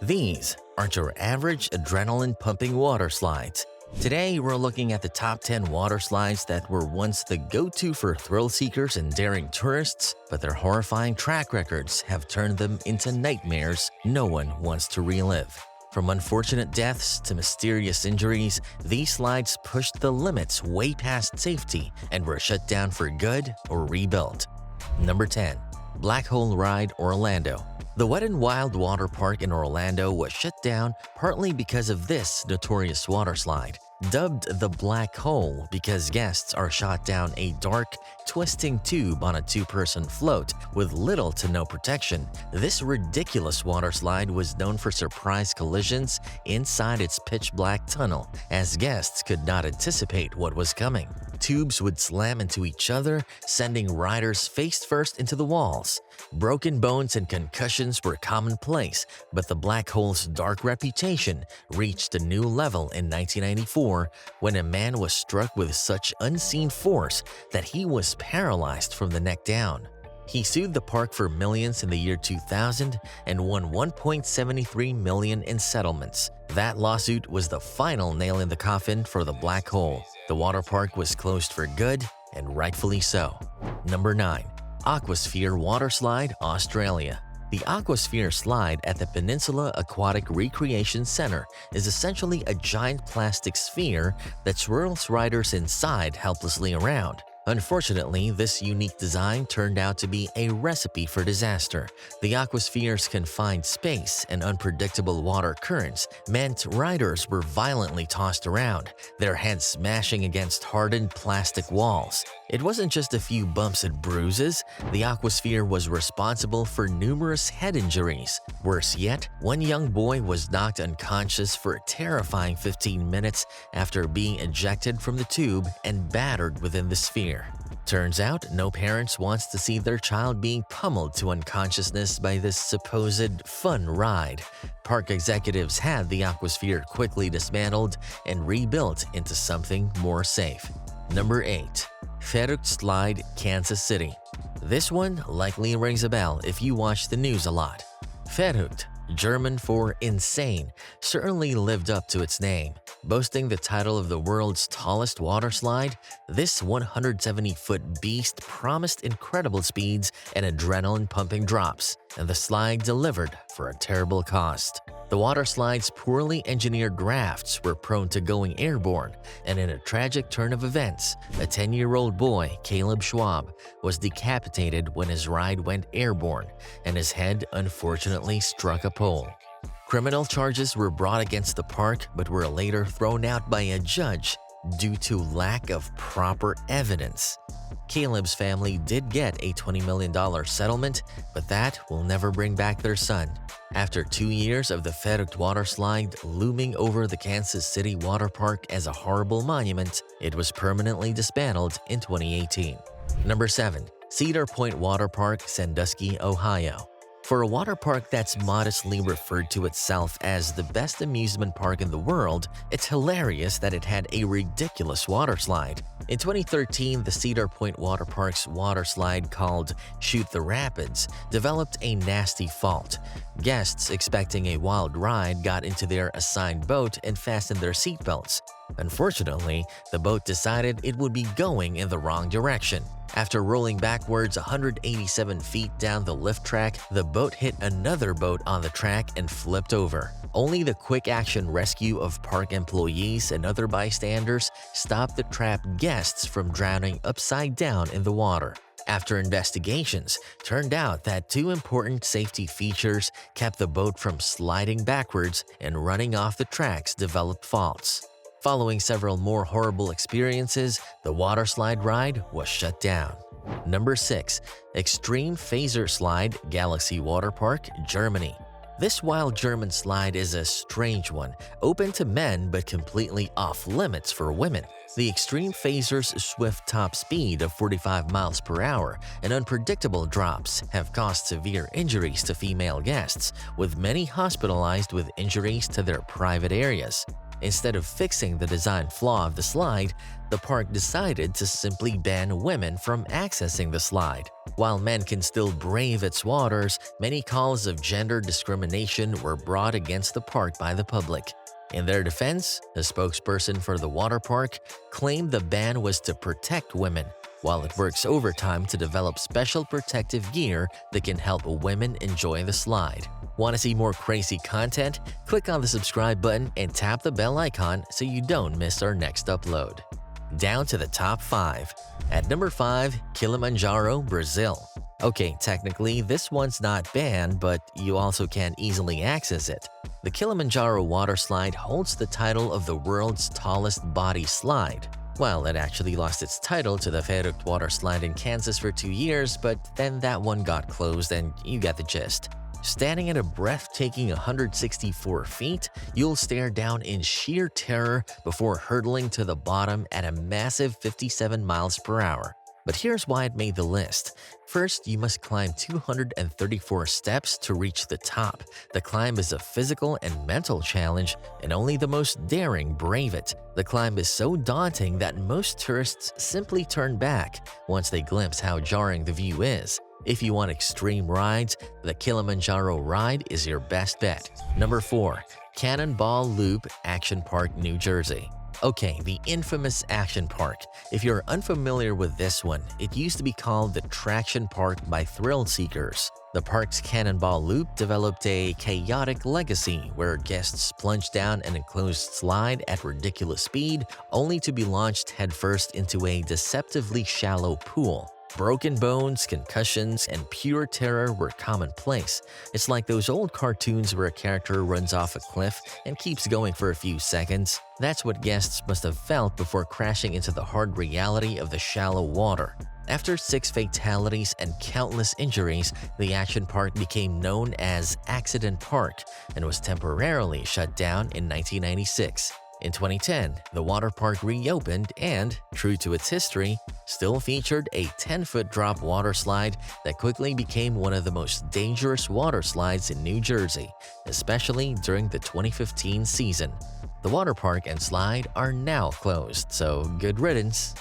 These aren't your average adrenaline-pumping water slides. Today, we're looking at the top 10 water slides that were once the go-to for thrill seekers and daring tourists, but their horrifying track records have turned them into nightmares no one wants to relive. From unfortunate deaths to mysterious injuries, these slides pushed the limits way past safety and were shut down for good or rebuilt. Number 10. Black Hole Ride Orlando. The Wet n Wild water park in Orlando was shut down partly because of this notorious water slide. Dubbed the Black Hole because guests are shot down a dark, twisting tube on a two-person float with little to no protection, this ridiculous water slide was known for surprise collisions inside its pitch-black tunnel, as guests could not anticipate what was coming. Tubes would slam into each other, sending riders face-first into the walls. Broken bones and concussions were commonplace, but the Black Hole's dark reputation reached a new level in 1994 when a man was struck with such unseen force that he was paralyzed from the neck down. He sued the park for millions in the year 2000 and won $1.73 million in settlements. That lawsuit was the final nail in the coffin for the Black Hole. The water park was closed for good, and rightfully so. Number 9. Aquasphere Water Slide, Australia. The Aquasphere slide at the Peninsula Aquatic Recreation Center is essentially a giant plastic sphere that swirls riders inside helplessly around. Unfortunately, this unique design turned out to be a recipe for disaster. The Aquasphere's confined space and unpredictable water currents meant riders were violently tossed around, their heads smashing against hardened plastic walls. It wasn't just a few bumps and bruises. The Aquasphere was responsible for numerous head injuries. Worse yet, one young boy was knocked unconscious for a terrifying 15 minutes after being ejected from the tube and battered within the sphere. Turns out, no parents wants to see their child being pummeled to unconsciousness by this supposed fun ride. Park executives had the Aquasphere quickly dismantled and rebuilt into something more safe. Number 8. Verrückt Slide, Kansas City. This one likely rings a bell if you watch the news a lot. Verrückt, German for insane, certainly lived up to its name. Boasting the title of the world's tallest water slide, this 170-foot beast promised incredible speeds and adrenaline-pumping drops, and the slide delivered for a terrible cost. The water slide's poorly engineered rafts were prone to going airborne, and in a tragic turn of events, a 10-year-old boy, Caleb Schwab, was decapitated when his ride went airborne, and his head unfortunately struck a pole. Criminal charges were brought against the park but were later thrown out by a judge due to lack of proper evidence. Caleb's family did get a $20 million settlement, but that will never bring back their son. After 2 years of the Verrückt water slide looming over the Kansas City water park as a horrible monument, it was permanently dismantled in 2018. Number 7. Cedar Point Water Park, Sandusky, Ohio. For a water park that's modestly referred to itself as the best amusement park in the world, it's hilarious that it had a ridiculous water slide. In 2013, the Cedar Point Water Park's water slide called Shoot the Rapids developed a nasty fault. Guests expecting a wild ride got into their assigned boat and fastened their seatbelts. Unfortunately, the boat decided it would be going in the wrong direction. After rolling backwards 187 feet down the lift track, the boat hit another boat on the track and flipped over. Only the quick-action rescue of park employees and other bystanders stopped the trapped guests from drowning upside down in the water. After investigations, turned out that two important safety features kept the boat from sliding backwards and running off the track's developed faults. Following several more horrible experiences, the water slide ride was shut down. Number 6. Extreme Phaser Slide, Galaxy Water Park, Germany. This wild German slide is a strange one, open to men but completely off-limits for women. The Extreme Phaser's swift top speed of 45 miles per hour and unpredictable drops have caused severe injuries to female guests, with many hospitalized with injuries to their private areas. Instead of fixing the design flaw of the slide, the park decided to simply ban women from accessing the slide. While men can still brave its waters, many calls of gender discrimination were brought against the park by the public. In their defense, a spokesperson for the water park claimed the ban was to protect women, while it works overtime to develop special protective gear that can help women enjoy the slide. Want to see more crazy content? Click on the subscribe button and tap the bell icon so you don't miss our next upload. Down to the top 5. At number 5, Kilamanjaro, Brazil. Okay, technically this one's not banned, but you also can't easily access it. The Kilamanjaro water slide holds the title of the world's tallest body slide. Well, it actually lost its title to the Verrückt water slide in Kansas for 2 years, but then that one got closed and you get the gist. Standing at a breathtaking 164 feet, you'll stare down in sheer terror before hurtling to the bottom at a massive 57 miles per hour. But here's why it made the list. First, you must climb 234 steps to reach the top. The climb is a physical and mental challenge, and only the most daring brave it. The climb is so daunting that most tourists simply turn back once they glimpse how jarring the view is. If you want extreme rides, the Kilamanjaro ride is your best bet. Number 4. Cannonball Loop Action Park, New Jersey. Okay, the infamous Action Park. If you're unfamiliar with this one, it used to be called the Traction Park by thrill seekers. The park's Cannonball Loop developed a chaotic legacy where guests plunge down an enclosed slide at ridiculous speed, only to be launched headfirst into a deceptively shallow pool. Broken bones, concussions, and pure terror were commonplace. It's like those old cartoons where a character runs off a cliff and keeps going for a few seconds. That's what guests must have felt before crashing into the hard reality of the shallow water. After 6 fatalities and countless injuries, the action park became known as Accident Park and was temporarily shut down in 1996. In 2010, the water park reopened and, true to its history, still featured a 10-foot drop water slide that quickly became one of the most dangerous water slides in New Jersey, especially during the 2015 season. The water park and slide are now closed, so good riddance.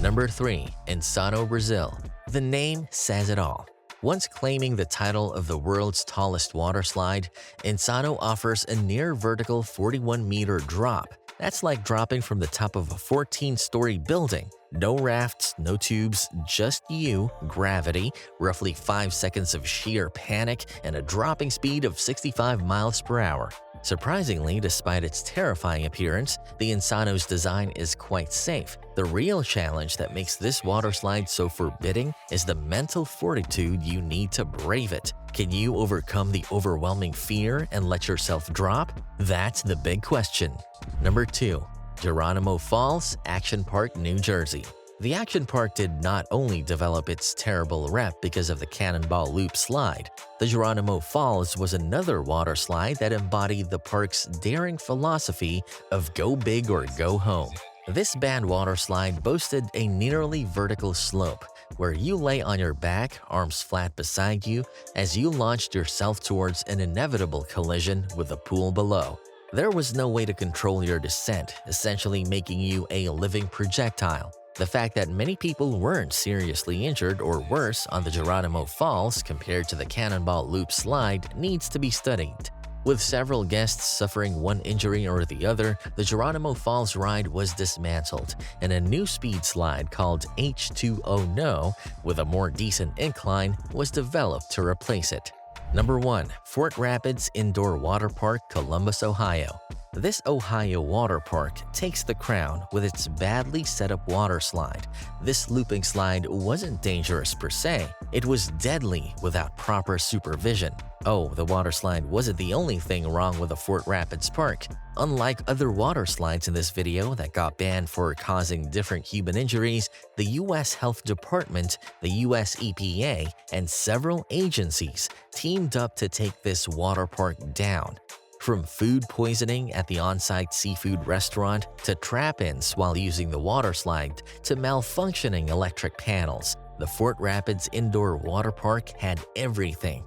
Number 3. Insano, Brazil. The name says it all. Once claiming the title of the world's tallest water slide, Insano offers a near-vertical 41-meter drop. That's like dropping from the top of a 14-story building. No rafts, no tubes, just you, gravity, roughly 5 seconds of sheer panic, and a dropping speed of 65 miles per hour. Surprisingly, despite its terrifying appearance, the Insano's design is quite safe. The real challenge that makes this water slide so forbidding is the mental fortitude you need to brave it. Can you overcome the overwhelming fear and let yourself drop? That's the big question. Number 2. Geronimo Falls Action Park, New Jersey. The action park did not only develop its terrible rep because of the Cannonball Loop slide. The Geronimo Falls was another water slide that embodied the park's daring philosophy of go big or go home. This banned water slide boasted a nearly vertical slope, where you lay on your back, arms flat beside you, as you launched yourself towards an inevitable collision with the pool below. There was no way to control your descent, essentially making you a living projectile. The fact that many people weren't seriously injured or worse on the Geronimo Falls compared to the Cannonball Loop slide needs to be studied. With several guests suffering one injury or the other, the Geronimo Falls ride was dismantled, and a new speed slide called H2O No, with a more decent incline, was developed to replace it. Number 1. Fort Rapids Indoor Water Park, Columbus, Ohio. This Ohio water park takes the crown with its badly set up water slide. This looping slide wasn't dangerous per se, it was deadly without proper supervision. Oh, the water slide wasn't the only thing wrong with the Fort Rapids park. Unlike other water slides in this video that got banned for causing different human injuries, the U.S. Health Department, the U.S. EPA, and several agencies teamed up to take this water park down. From food poisoning at the on-site seafood restaurant to trap-ins while using the water slide to malfunctioning electric panels, the Fort Rapids Indoor Water Park had everything.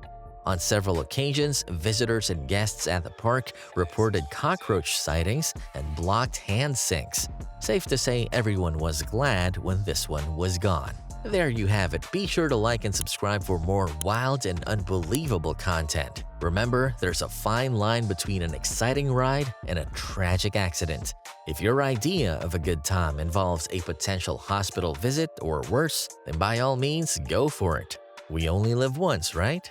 On several occasions, visitors and guests at the park reported cockroach sightings and blocked hand sinks. Safe to say everyone was glad when this one was gone. There you have it. Be sure to like and subscribe for more wild and unbelievable content. Remember, there's a fine line between an exciting ride and a tragic accident. If your idea of a good time involves a potential hospital visit or worse, then by all means, go for it. We only live once, right?